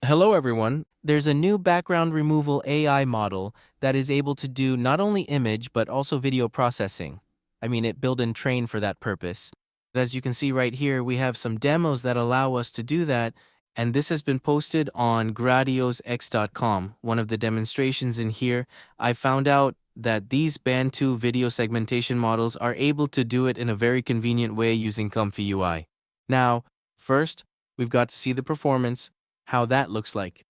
Hello everyone. There's a new background removal AI model that is able to do not only image but also video processing. It built and trained for that purpose. As you can see right here, we have some demos that allow us to do that, and this has been posted on gradiosx.com. One of the demonstrations in here, I found out that these BEN2 video segmentation models are able to do it in a very convenient way using ComfyUI. Now, first, we've got to see the performance, how that looks like.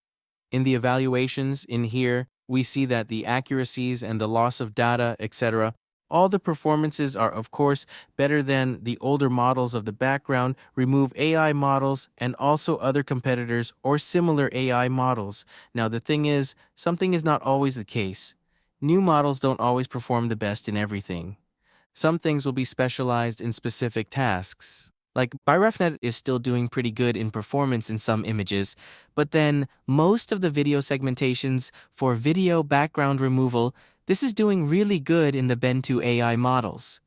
In the evaluations in here, we see that the accuracies and the loss of data, etc., all the performances are of course better than the older models of the background remove AI models and also other competitors or similar AI models. Now the thing is, something is not always the case. New models don't always perform the best in everything. Some things will be specialized in specific tasks. Like BiRefNet is still doing pretty good in performance in some images, but then most of the video segmentations for video background removal, this is doing really good in the BEN2 AI models.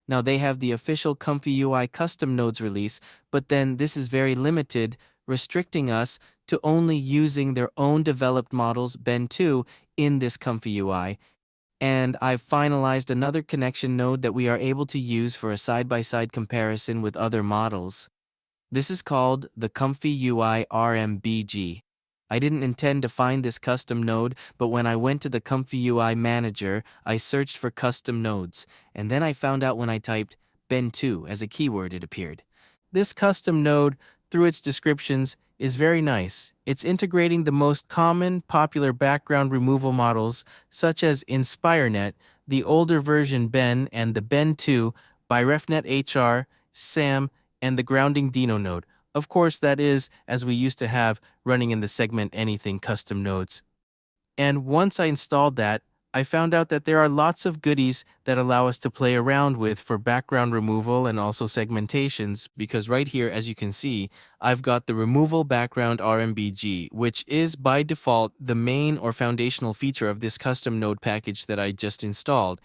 Now they have the official ComfyUI custom nodes release, but then this is very limited, restricting us to only using their own developed models BEN2 in this ComfyUI. And I've finalized another connection node that we are able to use for a side-by-side comparison with other models. This is called the ComfyUI RMBG. I didn't intend to find this custom node, but when I went to the ComfyUI Manager, I searched for custom nodes, and then I found out when I typed BEN2 as a keyword it appeared. This custom node, through its descriptions, is very nice. It's integrating the most common, popular background removal models, such as InSPyreNet, the older version BEN and the BEN2, BiRefNet HR, SAM, and the GroundingDino node. Of course, that is, as we used to have, running in the segment anything custom nodes. And once I installed that, I found out that there are lots of goodies that allow us to play around with for background removal and also segmentations, because right here, as you can see, I've got the Removal Background RMBG, which is by default the main or foundational feature of this custom node package that I just installed.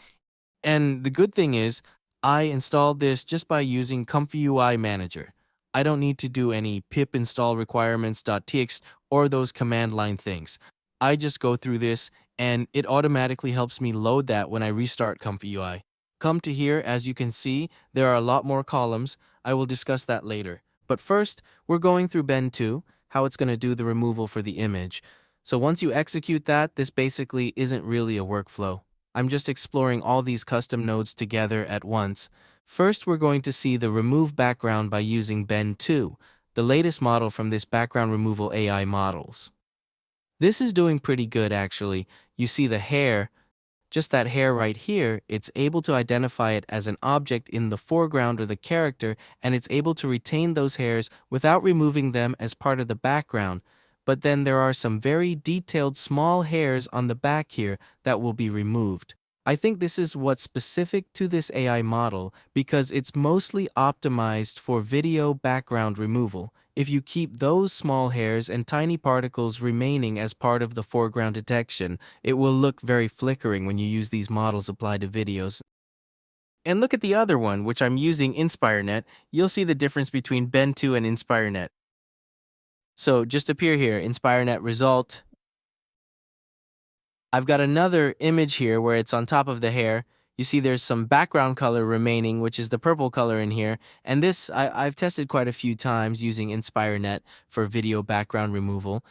And the good thing is, I installed this just by using ComfyUI Manager. I don't need to do any pip install requirements.txt or those command line things. I just go through this and it automatically helps me load that when I restart ComfyUI. Come to here, as you can see, there are a lot more columns. I will discuss that later. But first, we're going through BEN2, how it's going to do the removal for the image. So once you execute that, this basically isn't really a workflow. I'm just exploring all these custom nodes together at once. First, we're going to see the remove background by using BEN2, the latest model from this background removal AI models. This is doing pretty good actually. You see the hair, just that hair right here, it's able to identify it as an object in the foreground or the character, and it's able to retain those hairs without removing them as part of the background. But then there are some very detailed small hairs on the back here that will be removed. I think this is what's specific to this AI model because it's mostly optimized for video background removal. If you keep those small hairs and tiny particles remaining as part of the foreground detection, it will look very flickering when you use these models applied to videos. And look at the other one, which I'm using InSPyreNet. You'll see the difference between BEN2 and InSPyreNet. So just appear here, InSPyreNet result. I've got another image here where it's on top of the hair. You see there's some background color remaining, which is the purple color in here. And this, I've tested quite a few times using InSPyreNet for video background removal.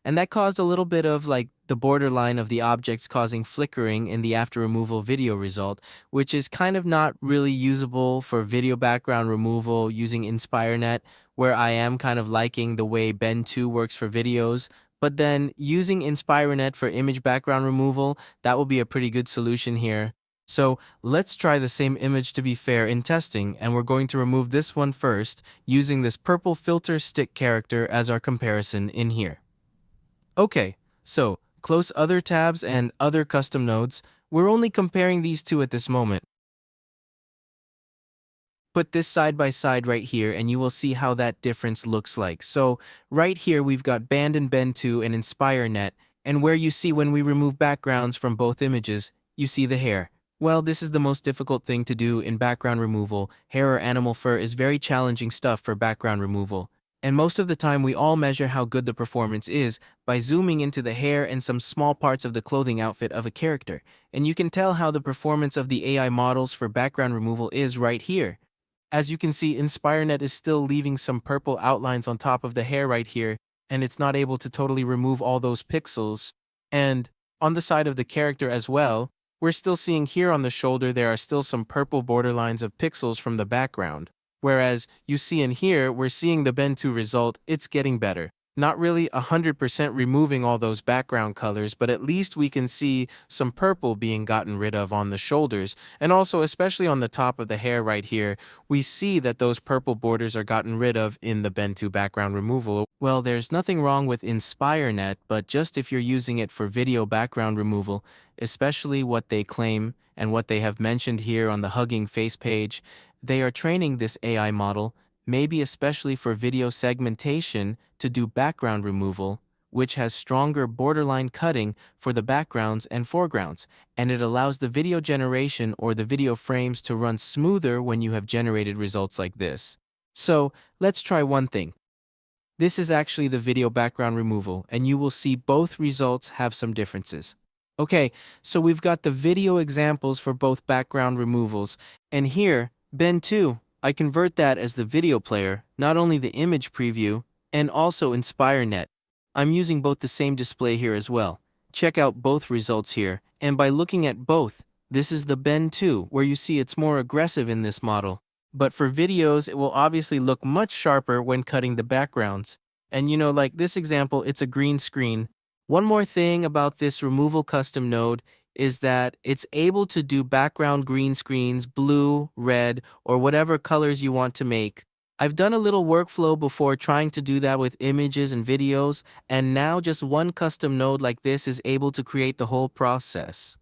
And that caused a little bit of like the borderline of the objects causing flickering in the after removal video result, which is kind of not really usable for video background removal using InSPyreNet, where I am kind of liking the way BEN2 works for videos. But then using InSPyreNet for image background removal, that will be a pretty good solution here. So let's try the same image to be fair in testing, and we're going to remove this one first using this purple filter stick character as our comparison in here. Okay, so close other tabs and other custom nodes. We're only comparing these two at this moment. Put this side by side right here and you will see how that difference looks like. So right here we've got Band and BEN2 and InSPyreNet, and where you see when we remove backgrounds from both images, you see the hair. Well, this is the most difficult thing to do in background removal. Hair or animal fur is very challenging stuff for background removal. And most of the time we all measure how good the performance is by zooming into the hair and some small parts of the clothing outfit of a character. And you can tell how the performance of the AI models for background removal is right here. As you can see, InSPyreNet is still leaving some purple outlines on top of the hair right here, and it's not able to totally remove all those pixels. And on the side of the character as well, we're still seeing here on the shoulder there are still some purple borderlines of pixels from the background. Whereas you see in here, we're seeing the BEN2 result, it's getting better. Not really 100% removing all those background colors, but at least we can see some purple being gotten rid of on the shoulders, and also especially on the top of the hair right here, we see that those purple borders are gotten rid of in the BEN2 background removal. Well, there's nothing wrong with InSPyreNet, but just if you're using it for video background removal, especially what they claim and what they have mentioned here on the Hugging Face page, they are training this AI model, maybe especially for video segmentation, to do background removal, which has stronger borderline cutting for the backgrounds and foregrounds, and it allows the video generation or the video frames to run smoother when you have generated results like this. So, let's try one thing. This is actually the video background removal, and you will see both results have some differences. Okay, so we've got the video examples for both background removals, and here, BEN2, I convert that as the video player, not only the image preview, and also InSPyreNet. I'm using both the same display here as well. Check out both results here, and by looking at both, this is the BEN2, where you see it's more aggressive in this model. But for videos, it will obviously look much sharper when cutting the backgrounds. And like this example, it's a green screen. One more thing about this removal custom node is that it's able to do background green screens, blue, red, or whatever colors you want to make. I've done a little workflow before trying to do that with images and videos, and now just one custom node like this is able to create the whole process.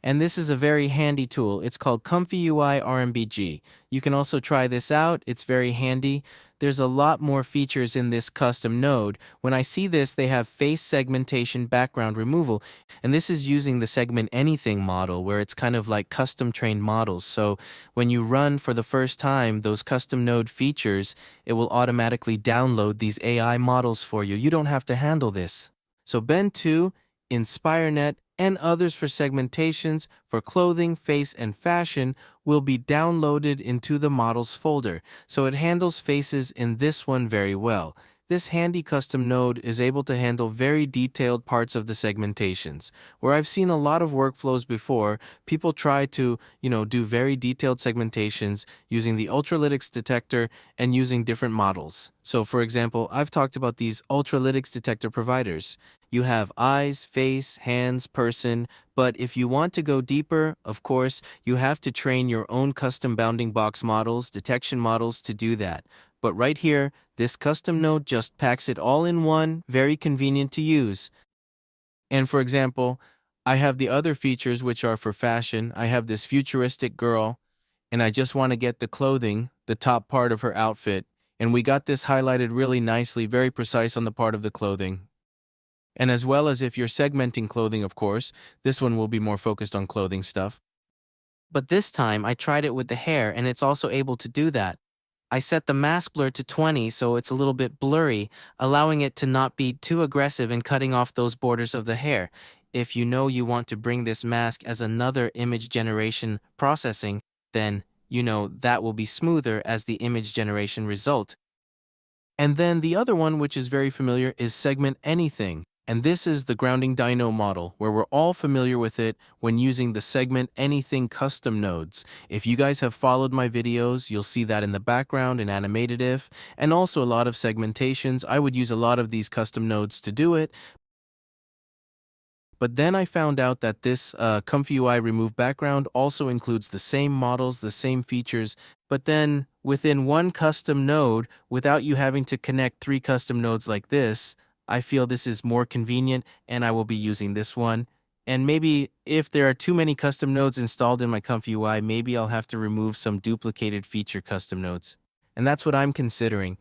And this is a very handy tool. It's called ComfyUI RMBG. You can also try this out. It's very handy. There's a lot more features in this custom node. When I see this, they have face segmentation background removal. And this is using the segment anything model, where it's kind of like custom trained models. So when you run for the first time those custom node features, it will automatically download these AI models for you. You don't have to handle this. So BEN2, InSPyreNet, and others for segmentations for clothing, face, and fashion will be downloaded into the models folder, so it handles faces in this one very well. This handy custom node is able to handle very detailed parts of the segmentations. Where I've seen a lot of workflows before, people try to, do very detailed segmentations using the ultralytics detector and using different models. So for example, I've talked about these ultralytics detector providers. You have eyes, face, hands, person, but if you want to go deeper, of course, you have to train your own custom bounding box models, detection models to do that. But right here, this custom node just packs it all in one, very convenient to use. And for example, I have the other features which are for fashion. I have this futuristic girl, and I just want to get the clothing, the top part of her outfit, and we got this highlighted really nicely, very precise on the part of the clothing. And as well as if you're segmenting clothing, of course, this one will be more focused on clothing stuff. But this time, I tried it with the hair, and it's also able to do that. I set the mask blur to 20 so it's a little bit blurry, allowing it to not be too aggressive in cutting off those borders of the hair. If you know you want to bring this mask as another image generation processing, then that will be smoother as the image generation result. And then the other one, which is very familiar, is segment anything. And this is the GroundingDino model, where we're all familiar with it when using the segment anything custom nodes. If you guys have followed my videos, you'll see that in the background in animated if, and also a lot of segmentations. I would use a lot of these custom nodes to do it. But then I found out that this ComfyUI Remove Background also includes the same models, the same features, but then within one custom node, without you having to connect 3 custom nodes like this, I feel this is more convenient, and I will be using this one. And maybe if there are too many custom nodes installed in my ComfyUI, maybe I'll have to remove some duplicated feature custom nodes. And that's what I'm considering.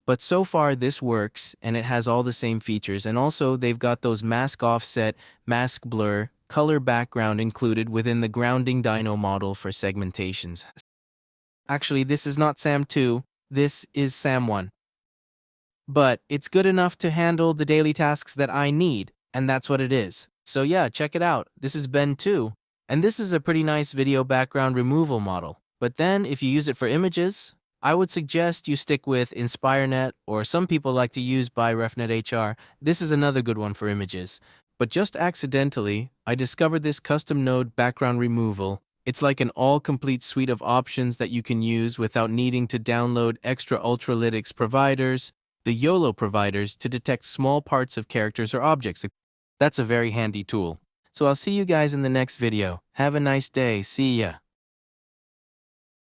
But so far this works, and it has all the same features, and also they've got those mask offset, mask blur, color background included within the GroundingDino model for segmentations. Actually, this is not SAM 2, this is SAM 1. but it's good enough to handle the daily tasks that I need, and that's what it is. So yeah, check it out. This is BEN2, and this is a pretty nice video background removal model. But then, if you use it for images, I would suggest you stick with InSPyreNet, or some people like to use BiRefNet HR. This is another good one for images. But just accidentally, I discovered this custom node background removal. It's like an all-complete suite of options that you can use without needing to download extra Ultralytics providers, the YOLO providers, to detect small parts of characters or objects. That's a very handy tool. So I'll see you guys in the next video. Have a nice day. See ya.